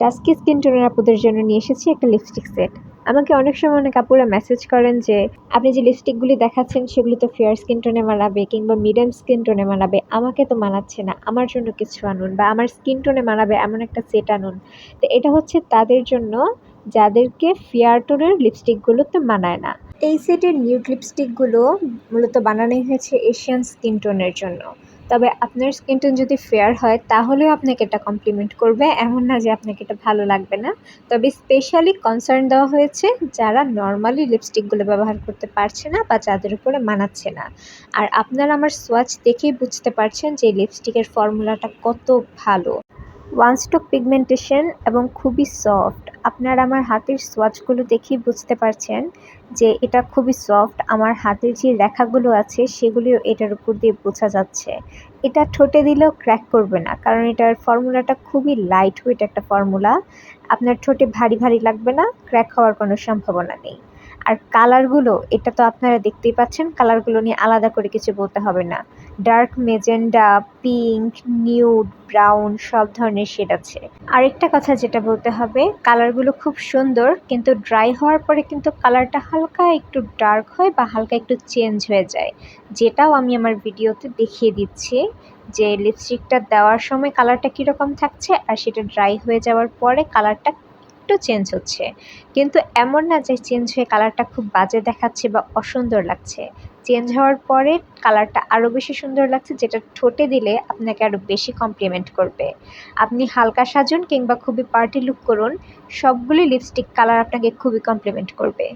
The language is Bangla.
ডাস্কি স্কিন টোনের আপুদের জন্য নিয়ে এসেছি একটা লিপস্টিক সেট। আমাকে অনেক সময় অনেক আপুরা মেসেজ করেন যে আপনি যে লিপস্টিকগুলি দেখাচ্ছেন সেগুলি তো ফেয়ার স্কিন টোনে মানাবে কিংবা মিডিয়াম স্কিন টোনে মানাবে, আমাকে তো মানাচ্ছে না, আমার জন্য কিছু আনুন বা আমার স্কিন টোনে মানাবে এমন একটা সেট আনুন। তো এটা হচ্ছে তাদের জন্য যাদেরকে ফেয়ার টোনের লিপস্টিকগুলোতে মানায় না। এই সেটের নিউড লিপস্টিকগুলো মূলত বানানোই হয়েছে এশিয়ান স্কিন টোনের জন্য। তবে আপনার স্কিন টোন যদি ফেয়ার হয় তাহলেও আপনাকে এটা কমপ্লিমেন্ট করবে, এমন না যে আপনাকে এটা ভালো লাগবে না। তবে স্পেশালি কনসার্ন দেওয়া হয়েছে যারা নর্মালি লিপস্টিকগুলো ব্যবহার করতে পারছে না বা যাদের উপরে মানাচ্ছে না। আর আপনারা আমার সোয়াচ দেখেই বুঝতে পারছেন যে লিপস্টিকের ফর্মুলাটা কত ভালো। ওয়ান স্ট্রোক পিগমেন্টেশন এবং খুবই সফট। আপনারা আমার হাতের সোয়াচগুলো দেখেই বুঝতে পারছেন যে এটা খুবই সফট। আমার হাতের যে রেখাগুলো আছে সেগুলিও এটার উপর দিয়ে বোঝা যাচ্ছে। এটা ঠোঁটে দিলেও ক্র্যাক করবে না, কারণ এটার ফর্মুলাটা খুবই লাইট ওয়েট একটা ফর্মুলা। আপনার ঠোঁটে ভারী ভারী লাগবে না, ক্র্যাক হওয়ার কোনো সম্ভাবনা নেই। আর কালারগুলো, এটা তো আপনারা দেখতেই পাচ্ছেন, কালারগুলো নিয়ে আলাদা করে কিছু বলতে হবে না। Dark magenta, pink, nude, brown সব ধরনের শেড আছে। আরেকটা কথা যেটা বলতে হবে, কালারগুলো খুব সুন্দর, কিন্তু ড্রাই হওয়ার পরে কিন্তু কালারটা হালকা একটু ডার্ক হয় বা হালকা একটু চেঞ্জ হয়ে যায়, যেটাও আমি আমার ভিডিওতে দেখিয়ে দিচ্ছি যে লিপস্টিকটা দেওয়ার সময় কালারটা কীরকম থাকছে আর সেটা ড্রাই হয়ে যাওয়ার পরে কালারটা একটু চেঞ্জ হচ্ছে। কিন্তু এমন না যে চেঞ্জ হয়ে কালারটা খুব বাজে দেখাচ্ছে বা অসুন্দর লাগছে। চেঞ্জ হওয়ার পরে কালারটা আরও বেশি সুন্দর লাগছে, যেটা ঠোঁটে দিলে আপনাকে আরও বেশি কমপ্লিমেন্ট করবে। আপনি হালকা সাজুন কিংবা খুবই পার্টি লুক করুন, সবগুলি লিপস্টিক কালার আপনাকে খুবই কমপ্লিমেন্ট করবে।